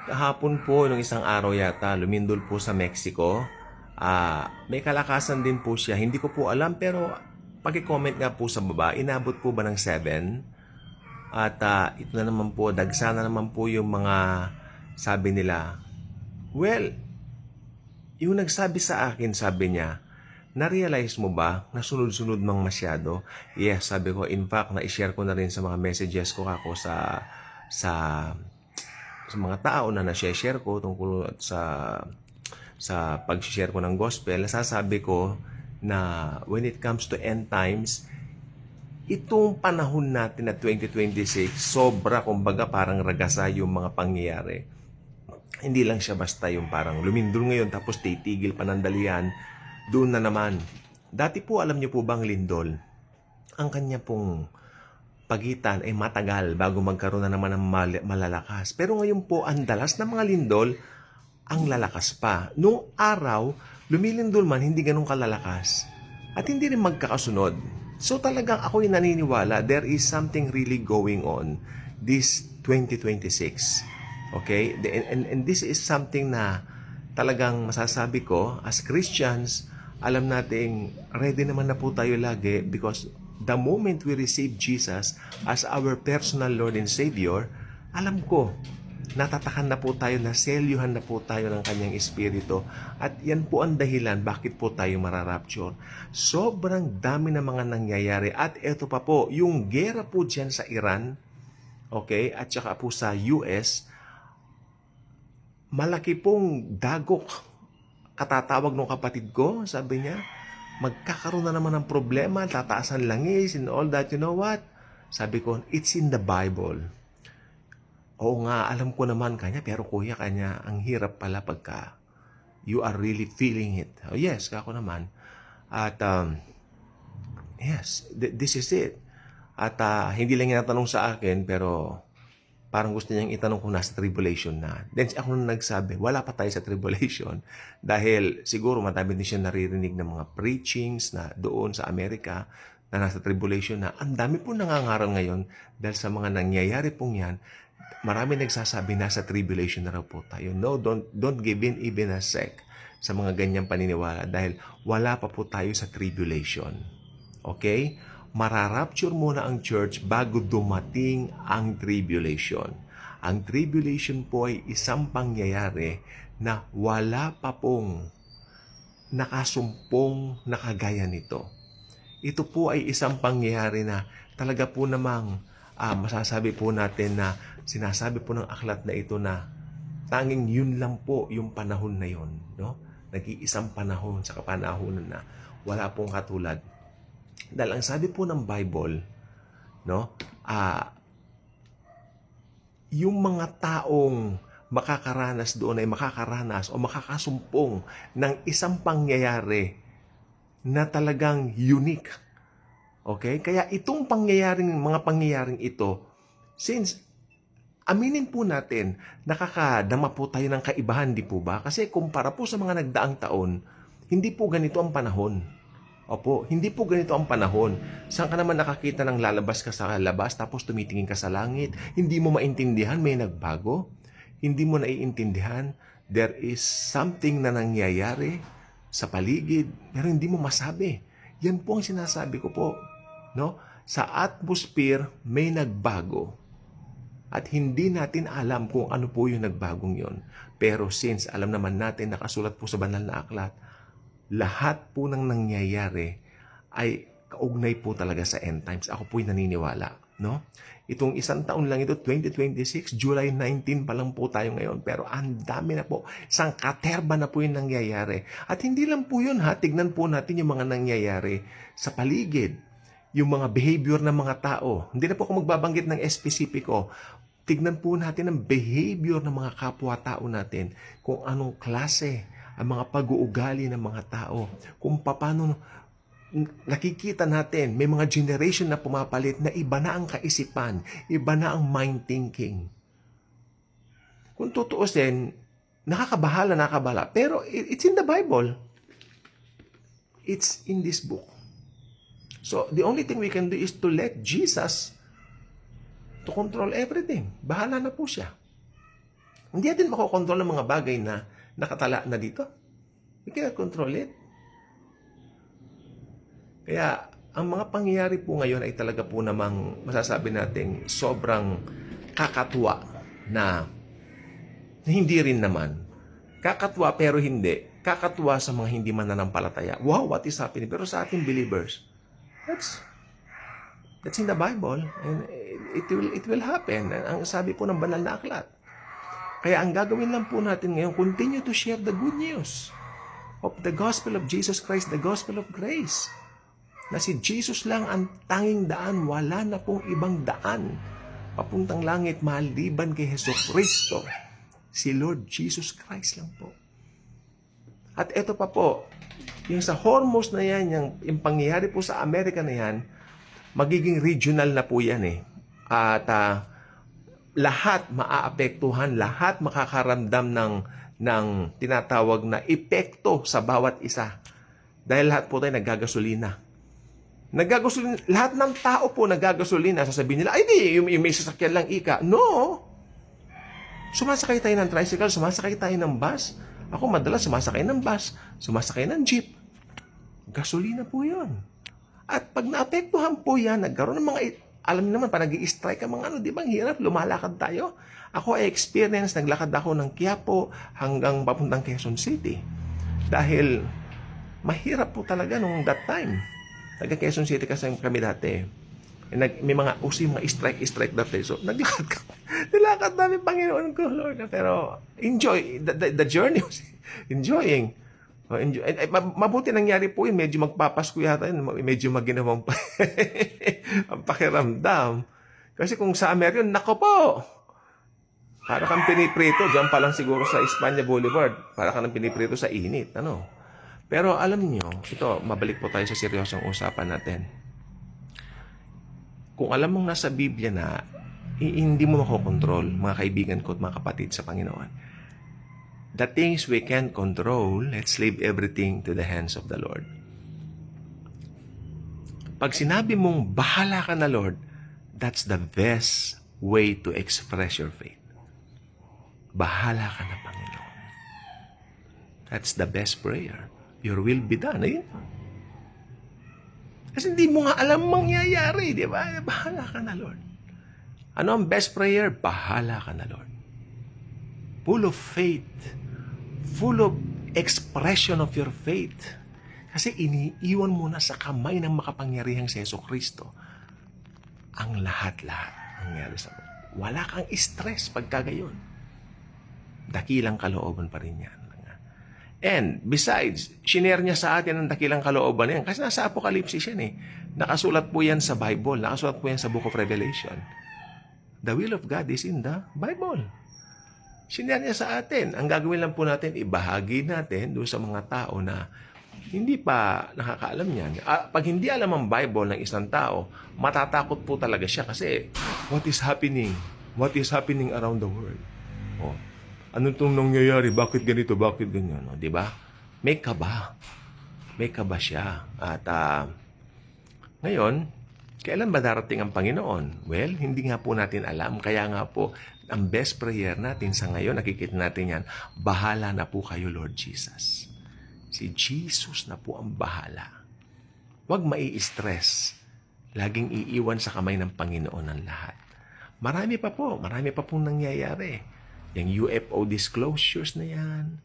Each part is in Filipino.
Kahapon po, nung isang araw yata, lumindol po sa Mexico. May kalakasan din po siya. Hindi ko po alam pero paki-comment nga po sa baba, inabot po ba ng 7? At ito na naman po, dagsa na naman po yung mga sabi nila. Well, yung nagsabi sa akin, sabi niya, na-realize mo ba na sunod-sunod mang masyado? Yes, sabi ko. In fact, na-share ko na rin sa mga messages ko ako sa sa mga tao na na-share ko tungkol sa pag-share ko ng gospel. Nasasabi ko na when it comes to end times, itong panahon natin na 2026, sobra, kumbaga parang ragasa yung mga pangyayari. Hindi lang siya basta yung parang lumindol ngayon tapos titigil panandalian, doon na naman. Dati po, alam niyo po bang lindol, ang kanya pong pagitan ay matagal bago magkaroon na naman ng malalakas. Pero ngayon po, ang dalas ng mga lindol, ang lalakas pa. Nung araw, lumilindol man, hindi ganun kalalakas. At hindi rin magkakasunod. So talagang ako'y naniniwala, there is something really going on this 2026. Okay? And this is something na talagang masasabi ko, as Christians, alam nating ready naman na po tayo lagi because the moment we receive Jesus as our personal Lord and Savior, alam ko, natatakan na po tayo, naselyuhan na po tayo ng kanyang espiritu. At yan po ang dahilan bakit po tayo mararapture. Sobrang dami na mga nangyayari. At eto pa po, yung gera po dyan sa Iran, okay, at saka po sa US, malaki pong dagok. Katatawag ng kapatid ko, sabi niya, magkakaroon na naman ng problema, tataasan langis and all that. You know what? Sabi ko, it's in the Bible. Oo nga, alam ko naman kanya, pero kuya kanya, ang hirap pala pagka you are really feeling it. Oh, yes, kako naman. At yes, this is it. At hindi lang niya natanong sa akin, pero parang gusto niyang itanong kung nasa tribulation na. Then ako nung nagsabi, wala pa tayo sa tribulation. Dahil siguro madami din siya naririnig ng mga preachings na doon sa Amerika na nasa tribulation na. Ang dami po nangangaral ngayon dahil sa mga nangyayari pong yan. Marami nagsasabi nasa tribulation na raw po tayo. No, don't give in even a sec sa mga ganyang paniniwala dahil wala pa po tayo sa tribulation. Okay? Mararapture muna ang church bago dumating ang tribulation. Ang tribulation po ay isang pangyayari na wala pa pong nakasumpong na kagaya nito. Ito po ay isang pangyayari na talaga po namang masasabi po natin na sinasabi po ng aklat na ito na tanging yun lang po yung panahon na yun. No? Nag-iisang panahon sa kapanahonan na wala pong katulad. Dahil ang sabi po ng Bible, no, yung mga taong makakaranas doon ay makakaranas o makakasumpong ng isang pangyayari na talagang unique. Okay? Kaya itong mga pangyayaring ito, since aminin po natin, nakakadama po tayo ng kaibahan, di po ba? Kasi kumpara po sa mga nagdaang taon, hindi po ganito ang panahon. Opo, hindi po ganito ang panahon. Saan ka naman nakakita ng lalabas ka sa labas tapos tumitingin ka sa langit? Hindi mo maintindihan may nagbago? Hindi mo naiintindihan there is something na nangyayari sa paligid pero hindi mo masabi. Yan po ang sinasabi ko po. No? Sa atmosphere may nagbago. At hindi natin alam kung ano po yung nagbagong yon. Pero since alam naman natin, nakasulat po sa banal na aklat, lahat po ng nangyayari ay kaugnay po talaga sa end times. Ako po'y naniniwala. No? Itong isang taon lang ito, 2026, July 19 pa lang po tayo ngayon. Pero ang dami na po, sangkaterba na po yung nangyayari. At hindi lang po yun ha, tignan po natin yung mga nangyayari sa paligid. Yung mga behavior ng mga tao. Hindi na po ako magbabanggit ng espesipiko. Tignan po natin ang behavior ng mga kapwa-tao natin. Kung anong klase ang mga pag-uugali ng mga tao. Kung paano nakikita natin, may mga generation na pumapalit na iba na ang kaisipan, iba na ang mind thinking. Kung tutuusin, nakakabahala. Pero it's in the Bible. It's in this book. So, the only thing we can do is to let Jesus to control everything. Bahala na po siya. Hindi natin makokontrol ang mga bagay na nakatala na dito. We cannot control it. Kaya, ang mga pangyayari po ngayon ay talaga po namang masasabi natin sobrang kakatuwa na hindi rin naman. Kakatuwa pero hindi. Kakatuwa sa mga hindi mananampalataya. Wow, what is happening? Pero sa ating believers, that's in the Bible. And it will happen. Ang sabi po ng banal na aklat. Kaya ang gagawin lang po natin ngayon, continue to share the good news of the gospel of Jesus Christ, the gospel of grace. Na si Jesus lang ang tanging daan, wala na pong ibang daan papuntang langit maliban kay Jesucristo. Si Lord Jesus Christ lang po. At ito pa po, yung sa Hormuz na yan, yung pangyayari po sa Amerika na yan, magiging regional na po yan eh. At lahat maaapektuhan, lahat makakaramdam ng tinatawag na epekto sa bawat isa. Dahil lahat po tayo naggagasolina. Lahat ng tao po naggagasolina. Sasabihin nila, ay di, yung may sasakyan lang ika. No! Sumasakay tayo ng tricycle, sumasakay tayo ng bus. Ako madalas sumasakay ng bus, sumasakay ng jeep. Gasolina po yun. At pag naapektuhan po yan, nagkaroon ng mga, alam niyo naman, pa nag-i-strike ang mga di ba ang hirap, lumalakad tayo. Ako ay experience, naglakad ako ng Quiapo hanggang papuntang Quezon City. Dahil mahirap po talaga nung that time. Taga Quezon City kasi kami dati. May mga mga strike dati. So, nilakad namin, Panginoon ko, Lord. Pero, enjoy. The journey was enjoying. Mabuti nangyari po yun. Medyo magpapasko yata yun. Medyo maginawang ang pakiramdam. Kasi kung sa Amerika, nako po! Para kang piniprito. Diyan pa lang siguro sa Espanya Boulevard. Para kang piniprito sa init. Ano? Pero alam niyo, ito, mabalik po tayo sa seryosong usapan natin. Kung alam mong nasa Biblia na, hindi mo makokontrol, mga kaibigan ko at mga kapatid sa Panginoon. The things we can't control, let's leave everything to the hands of the Lord. Pag sinabi mong, bahala ka na Lord, that's the best way to express your faith. Bahala ka na, Panginoon. That's the best prayer. Your will be done. Ayun. Kasi hindi mo nga alam mangyayari, di ba? Bahala ka na, Lord. Ano ang best prayer? Bahala ka na, Lord. Full of faith. Full of expression of your faith. Kasi iniiwan mo na sa kamay ng makapangyarihang si Jesucristo ang lahat-lahat nangyari sa mundo. Wala kang stress pagka gayon. Dakilang kalooban pa rin yan. And besides, shinare niya sa atin ang dakilang kalooban yan. Kasi nasa Apocalypse yan eh. Nakasulat po yan sa Bible. Nakasulat po yan sa Book of Revelation. The will of God is in the Bible. Shinare niya sa atin. Ang gagawin lang po natin, ibahagi natin doon sa mga tao na hindi pa nakakaalam yan. Pag hindi alam ang Bible ng isang tao, matatakot po talaga siya kasi what is happening? What is happening around the world? Oh. Ano itong nangyayari? Bakit ganito? Bakit ganyan? No? Di ba? May kaba. May kaba siya. At ngayon, kailan ba darating ang Panginoon? Well, hindi nga po natin alam. Kaya nga po, ang best prayer natin sa ngayon, nakikita natin yan, bahala na po kayo, Lord Jesus. Si Jesus na po ang bahala. Huwag mai-stress. Laging iiwan sa kamay ng Panginoon ang lahat. Marami pa pong nangyayari. Yung UFO disclosures na yan,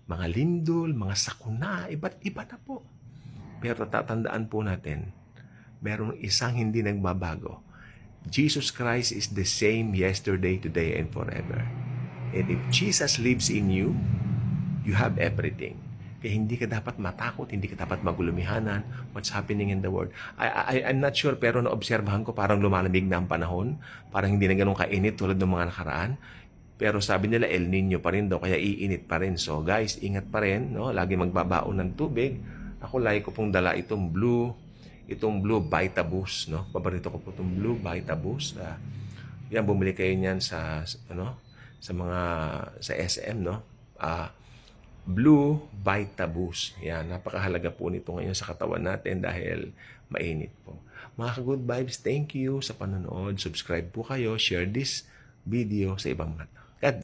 mga lindol, mga sakuna, iba't iba na po. Pero tatandaan po natin, merong isang hindi nagbabago. Jesus Christ is the same yesterday, today, and forever. And if Jesus lives in you, you have everything. Kaya hindi ka dapat matakot, hindi ka dapat magulumihanan what's happening in the world. I'm not sure, pero naobserbahan ko parang lumalamig na ang panahon, parang hindi na ganun kainit tulad ng mga nakaraan. Pero sabi nila El Nino pa rin daw, kaya iinit pa rin. So guys, ingat pa rin, no? Lagi magbabaon ng tubig. Ako lagi ko pong dala itong blue Vitaboost, no? Paborito ko po itong blue Vitaboost. Yan, bumili kayo niyan sa SM, no? Blue Vitaboost. Yan, napakahalaga po nito ngayon sa katawan natin dahil mainit po. Mga ka-good vibes, thank you sa panonood. Subscribe po kayo, share this video sa ibang mga tao. God